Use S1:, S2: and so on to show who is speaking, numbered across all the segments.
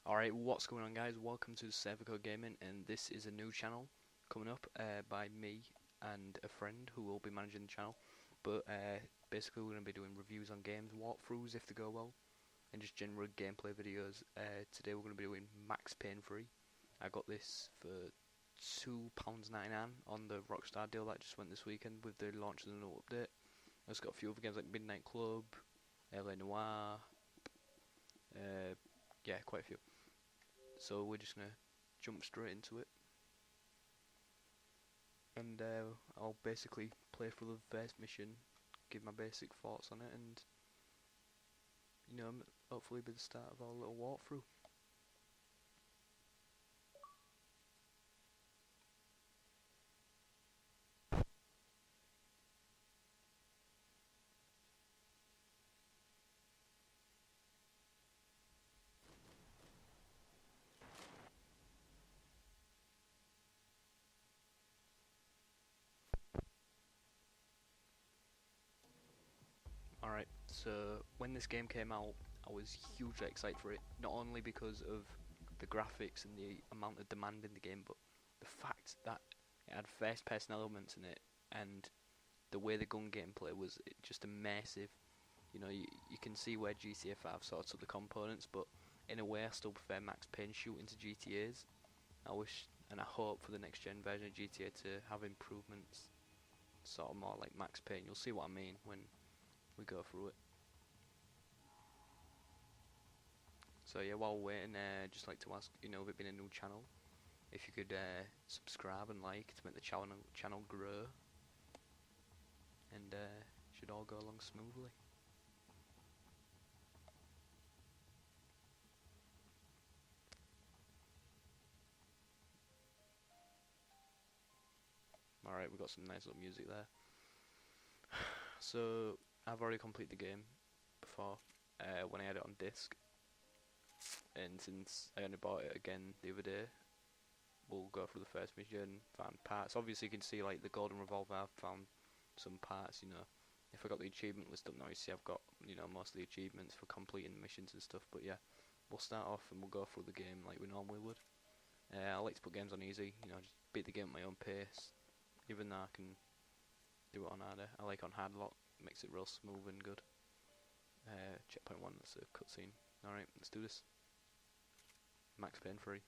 S1: Alright, what's going on guys? Welcome to SERVICO Gaming, and this is a new channel coming up by me and a friend who will be managing the channel. But basically we're going to be doing reviews on games, walkthroughs if they go well, and just general gameplay videos. Today we're going to be doing Max Payne 3. I got this for £2.99 on the Rockstar deal that just went this weekend with the launch of the new update. I've just got a few other games like Midnight Club, LA Noire, yeah, quite a few. So we're just gonna jump straight into it, and I'll basically play through the first mission, give my basic thoughts on it, and hopefully be the start of our little walkthrough. Alright, so when this game came out, I was hugely excited for it, not only because of the graphics and the amount of demand in the game, but the fact that it had first-person elements in it, and the way the gun gameplay was just immersive. You can see where GTA 5 sort of took the components, but in a way I still prefer Max Payne shooting to GTA's. I wish and I hope for the next gen version of GTA to have improvements, sort of more like Max Payne. You'll see what I mean when we go through it. So yeah, while we're waiting, just like to ask, with it being a new channel, if you could subscribe and like to make the channel grow, and should all go along smoothly. Alright, we got some nice little music there. So I've already completed the game before when I had it on disc, and since I only bought it again the other day, we'll go through the first mission, find parts. Obviously you can see like the golden revolver, I've found some parts. If I got the achievement list up now, you see I've got most of the achievements for completing the missions and stuff. But yeah, we'll start off and we'll go through the game like we normally would. I like to put games on easy, just beat the game at my own pace, even though I can do it on harder. I like on hard lock, makes it real smooth and good. Checkpoint 1, that's a cutscene. Alright, let's do this. Max Payne 3.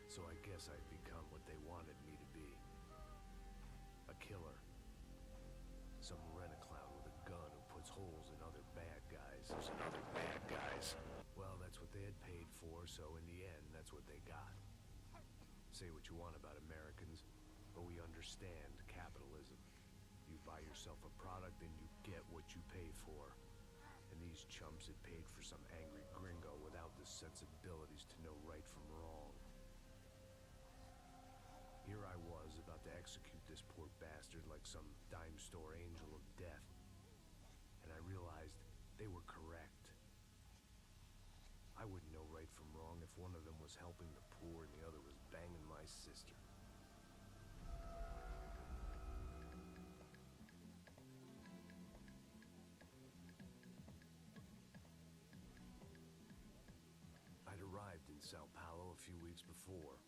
S2: So I guess I've become what they wanted me to be. A killer. Some rent-a-clown with a gun who puts holes in other bad guys. There's another bad guys. Well, that's what they had paid for, so in the end, that's what they got. Say what you want about Americans, but we understand capitalism. You buy yourself a product and you get what you pay for. And these chumps had paid for some angry gringo without the sensibilities to know right from wrong. Here I was, about to execute this poor bastard like some dime store angel of death. And I realized they were correct. I wouldn't know right from wrong if one of them was helping the poor and the other was banging my sister. I'd arrived in Sao Paulo a few weeks before.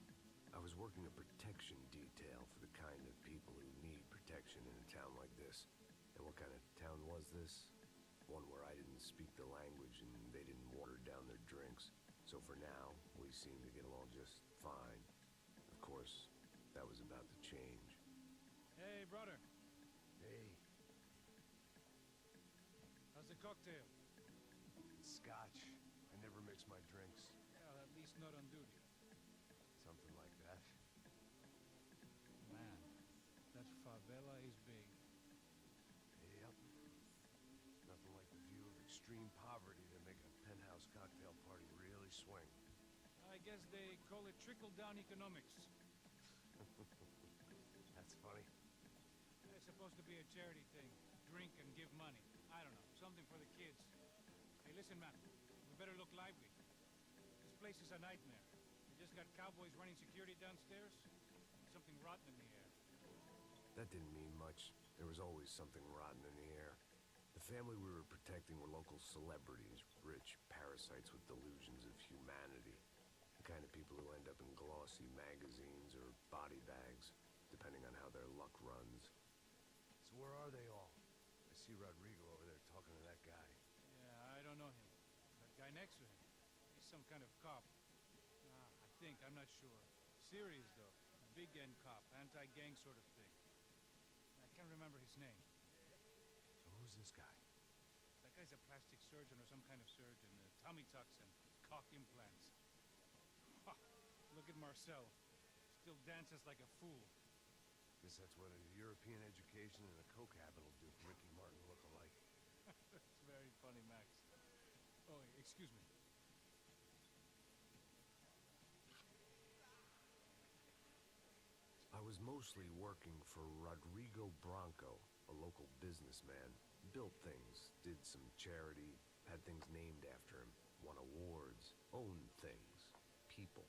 S2: I was working a protection detail for the kind of people who need protection in a town like this. And what kind of town was this? One where I didn't speak the language and they didn't water down their drinks. So for now, we seemed to get along just fine. Of course, that was about to change.
S3: Hey, brother.
S2: Hey.
S3: How's the cocktail?
S2: It's scotch. I never mix my drinks.
S3: Well, at least not on duty.
S2: Something like that.
S3: Man, that favela is big.
S2: Yep. Nothing like the view of extreme poverty to make a penthouse cocktail party really swing.
S3: I guess they call it trickle-down economics.
S2: That's funny.
S3: It's supposed to be a charity thing. Drink and give money. I don't listen, man. We better look lively. This place is a nightmare. We just got cowboys running security downstairs. Something rotten in the air.
S2: That didn't mean much. There was always something rotten in the air. The family we were protecting were local celebrities, rich parasites with delusions of humanity. The kind of people who end up in glossy magazines or body bags, depending on how their luck runs. So where are they all? I see Rodrigo over there talking to that guy.
S3: Yeah, I don't know him. That guy next to him. He's some kind of cop. I think. I'm not sure. Serious, though. Big N cop. Anti-gang sort of thing. I can't remember his name.
S2: So who's this guy?
S3: That guy's a plastic surgeon or some kind of surgeon. Tommy tucks and cock implants. Ha! Look at Marcel. Still dances like a fool.
S2: Guess that's what a European education and a coke habit will do. Ricky Martin look alike.
S3: It's very funny, Max. Oh, excuse me.
S2: I was mostly working for Rodrigo Branco, a local businessman. Built things, did some charity, had things named after him, won awards, owned things, people.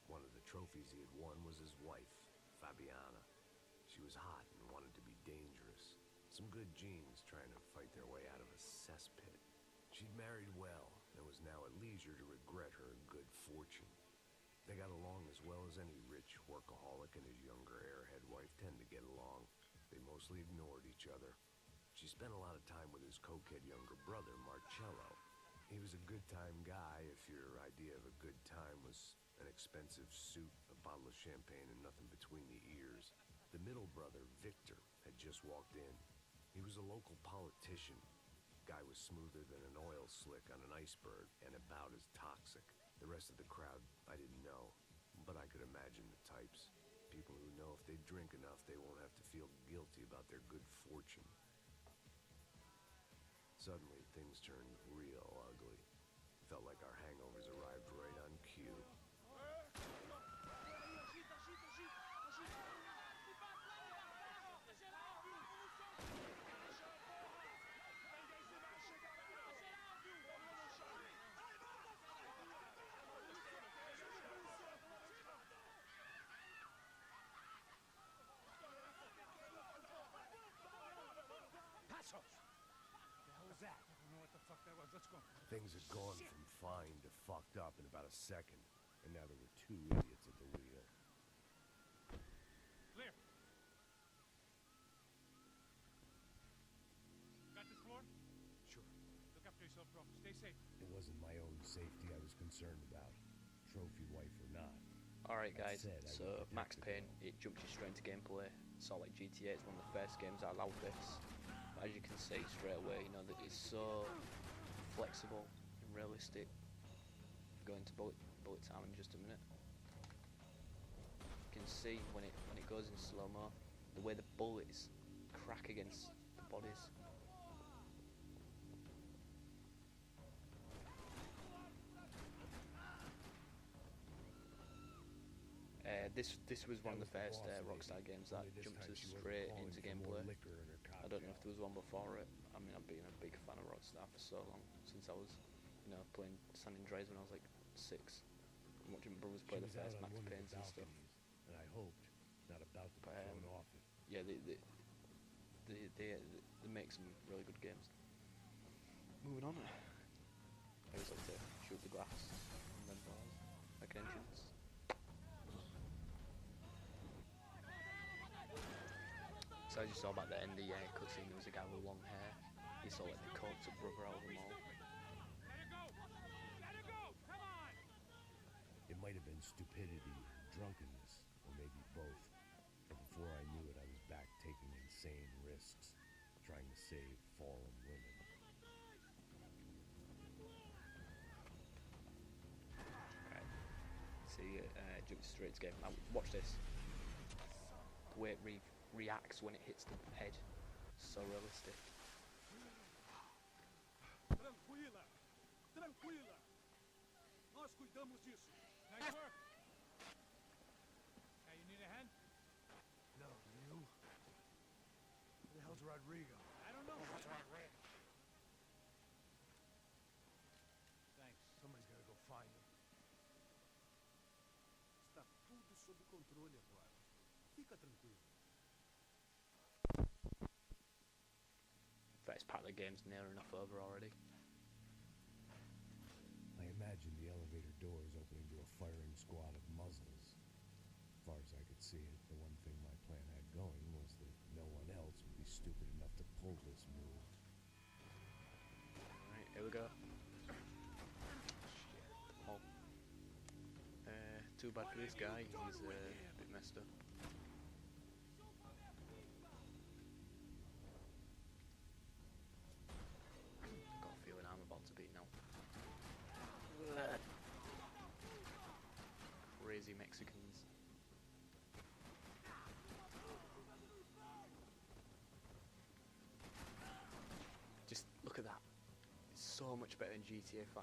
S2: One of the trophies he had won was his wife, Fabiana. She was hot and wanted to be dangerous. Some good genes trying to fight their way out of a cesspit. She'd married well and was now at leisure to regret her good fortune. They got along as well as any rich workaholic and his younger airhead wife tend to get along. They mostly ignored each other. She spent a lot of time with his cokehead younger brother, Marcello. He was a good-time guy if your idea of a good time was an expensive suit, a bottle of champagne, and nothing between the ears. The middle brother, Victor, had just walked in. He was a local politician. Guy was smoother than an oil slick on an iceberg and about as toxic. The rest of the crowd, I didn't know, but I could imagine the types. People who know if they drink enough, they won't have to feel guilty about their good fortune. Suddenly, things turned real ugly. Felt like our hangovers arrived right on cue. Things had gone from fine to fucked up in about a second, and now there were two idiots at the wheel.
S3: Clear. Got this floor?
S2: Sure.
S3: Look after yourself, bro. Stay safe.
S2: It wasn't my own safety I was concerned about, trophy wife or not.
S1: Alright guys,
S2: That said, I
S1: so
S2: will
S1: Max
S2: protect
S1: Payne,
S2: the
S1: it jumped you straight into gameplay. It's not like GTA, it's one of the first games that allowed this. But as you can see straight away, you know, that it's so flexible and realistic. Go into bullet time in just a minute. You can see when it goes in slow-mo, the way the bullets crack against the bodies. This was one of the first Rockstar games that jumped us straight into gameplay. I don't know if there was one before it. I mean, I've been a big fan of Rockstar for so long, since I was, you know, playing San Andreas when I was like 6. And watching my brothers play the first Max Paynes and stuff.
S2: And I hoped, not about to be thrown off it.
S1: Yeah, they make some really good games. Moving on. I just like to shoot the glass and then bars, like an entrance. So as you saw back there in the cutscene, there was a guy with long hair. He saw like the corpse of brother out of them all.
S3: Let her go! Let her go! Come on!
S2: It might have been stupidity, drunkenness, or maybe both. But before I knew it, I was back taking insane risks, trying to save fallen women.
S1: Right. See, jump straight to game. Now, watch this. The way it reacts when it hits the head. So realistic.
S3: Tranquila! Tranquila! Nós cuidamos disso. Nice work! Hey, you need a hand?
S2: No, you? Who the hell's Rodrigo?
S3: I don't know.
S2: controle agora. Fica tranquilo.
S1: First part of the game's near enough over already.
S2: I imagine the elevator doors opening to a firing squad of muzzles. As far as I could see it, the one thing my plan had going was that no one else would be stupid enough to pull this move.
S1: Alright, here we go. Oh. Too bad for this guy, he's a bit messed up. Got a feeling I'm about to beat now. Crazy Mexicans. Just look at that. It's so much better than GTA 5.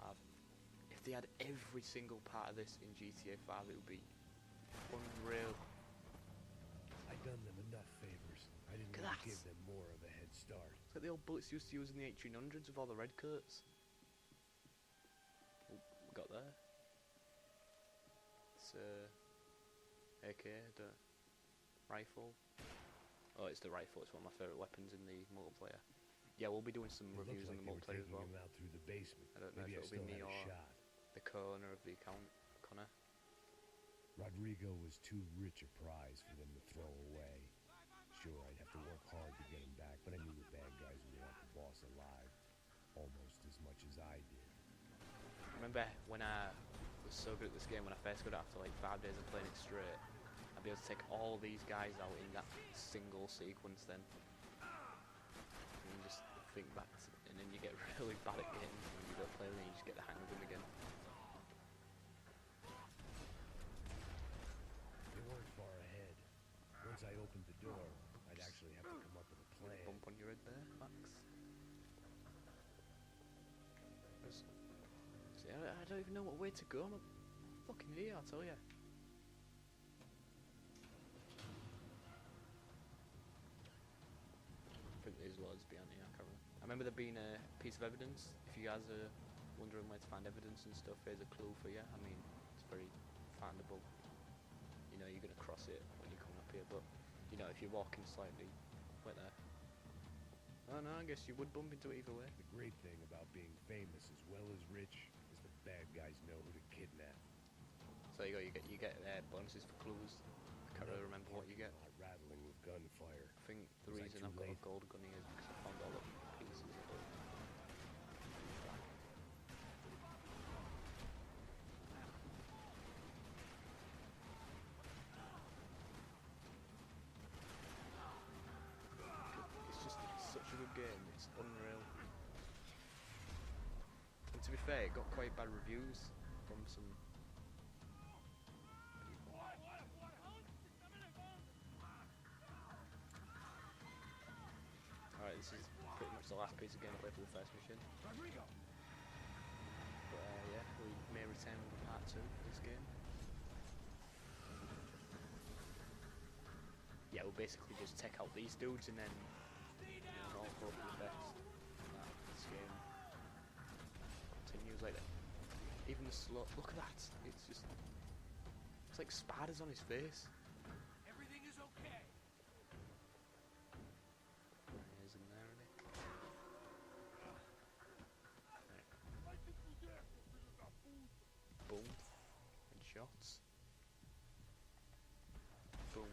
S1: If they had every single part of this in GTA 5, it would be unreal.
S2: I'd done them enough favors. I didn't
S1: Look
S2: want
S1: at
S2: to give
S1: that.
S2: them more of a head start.
S1: It's like the old bullets used to use in the 1800s with all the red coats. Oh, we got there. It's AK, the rifle. Oh, it's the rifle. It's one of my favourite weapons in the multiplayer. Yeah, we'll be doing some
S2: It
S1: reviews
S2: looked
S1: on
S2: like
S1: the
S2: they were
S1: multiplayer as
S2: taking
S1: well.
S2: him out through the basement.
S1: I don't know
S2: Maybe
S1: if
S2: I
S1: it'll be
S2: still
S1: me
S2: had
S1: or
S2: a shot.
S1: the co-owner of the account, Connor.
S2: Rodrigo was too rich a prize for them to throw away. Sure, I'd have to work hard to get him back, but I knew the bad guys would want the boss alive almost as much as I did.
S1: I remember when I was so good at this game, when I first got it after like 5 days of playing it straight, I'd be able to take all these guys out in that single sequence then. And you just think back to, and then you get really bad at games when you don't play them and you just get the hang of them again.
S2: They weren't far ahead. Once I opened the door, I'd actually have to come up with a plan.
S1: Bump on your head there, Max. See, I don't even know what way to go. I'm a fucking idiot, I'll tell you. I think there's loads behind here, I can't remember. I remember there being a piece of evidence. If you guys are wondering where to find evidence and stuff, here's a clue for you. I mean, it's very findable. You know, you're going to cross it when you're coming up here, but, you know, if you're walking slightly, wait there. Oh no, I guess you would bump into it either way.
S2: The great thing about being famous as well as rich is the bad guys know who to kidnap.
S1: So you get bonuses for clues. I can't really remember what you get.
S2: Not rattling with gunfire.
S1: I think the
S2: Was I
S1: reason
S2: too
S1: I've got a
S2: late?
S1: gold gun here is because I found all the pieces of it. It's such a good game, it's unreal. And to be fair, it got quite bad reviews from some people. Alright, this is pretty much the last piece of gameplay for the first mission.
S2: Rodrigo!
S1: But yeah, we may return with part 2 of this game. Yeah, we'll basically just take out these dudes and then all hope for the best. This game continues like that. Even the slow, look at that. It's like spiders on his face.
S3: Everything is okay.
S1: There is in there, isn't it? Boom. And shots. Boom.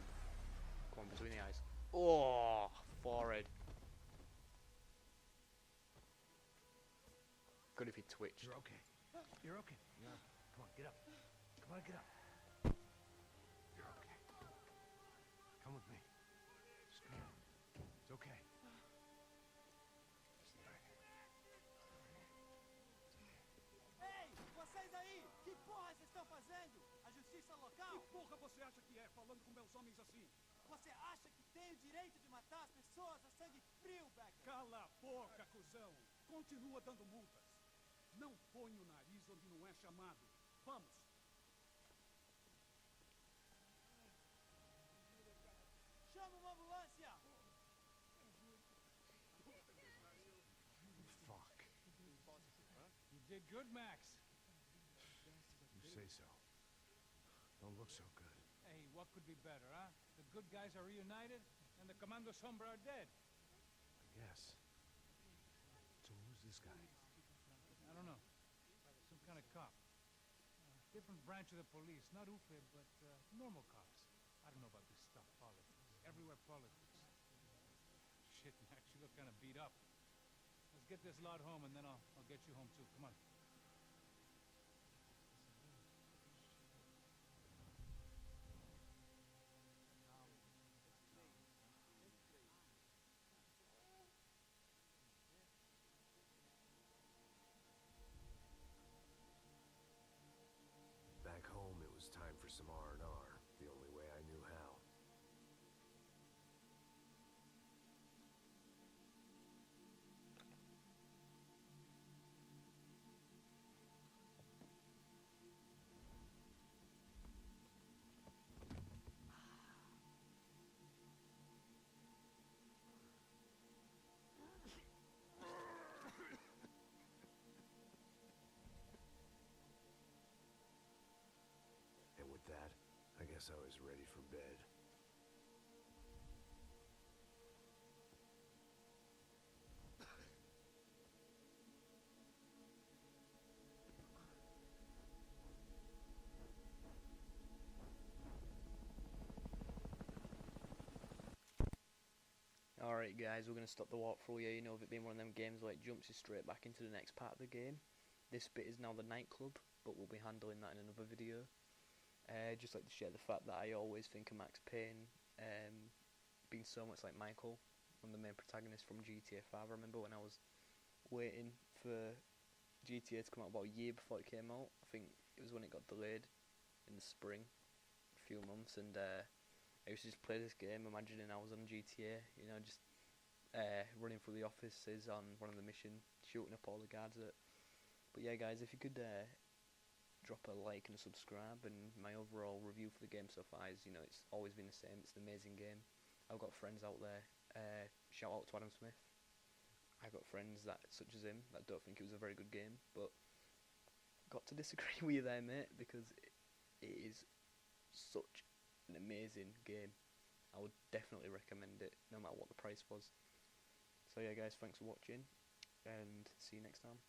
S1: Come on, between the eyes. Oh, forehead. Good if he twitched.
S2: You're okay. You're okay. Yeah. Come on, get up. Come on, get up. You're okay. Come with me. Just come on. It's okay.
S4: Ei, vocês aí! Que porra vocês estão fazendo? A justiça local?
S3: Que porra você acha que é falando com meus homens assim?
S4: Você acha que tem o direito de matar as pessoas a sangue frio, Becker?
S3: Cala a boca, cuzão. Continua dando multas. Não põe o nariz onde não é chamado. Vamos.
S4: Chama uma ambulância!
S2: Fuck.
S3: You did good, Max.
S2: You say so. Don't look so good.
S3: Hey, what could be better, huh? The good guys are reunited, and the Commando Sombra are dead.
S2: I guess. So who's this guy?
S3: I don't know. Some kind of cop. Different branch of the police. Not Ufe, but normal cops. I don't know about this stuff, politics. Everywhere politics. Shit, Max, you look kind of beat up. Let's get this lot home, and then I'll get you home, too. Come on.
S2: Back home, it was time for some R&R, the only way I knew how. And with that, I guess I was ready for bed.
S1: Alright guys, we're going to stop the walkthrough here. You know, if it being one of them games where it jumps you straight back into the next part of the game. This bit is now the nightclub, but we'll be handling that in another video. Just like to share the fact that I always think of Max Payne being so much like Michael, one of the main protagonists from GTA 5. I remember when I was waiting for GTA to come out about a year before it came out. I think it was when it got delayed in the spring, a few months, and I used to just play this game, imagining I was on GTA, you know, just running through the offices on one of the missions, shooting up all the guards. But yeah, guys, if you could drop a like and a subscribe, and my overall review for the game so far is, you know, it's always been the same. It's an amazing game. I've got friends out there. Shout out to Adam Smith. I've got friends that, such as him, that don't think it was a very good game, but got to disagree with you there, mate, because it is such an amazing game. I would definitely recommend it, no matter what the price was. So yeah guys, thanks for watching, and see you next time.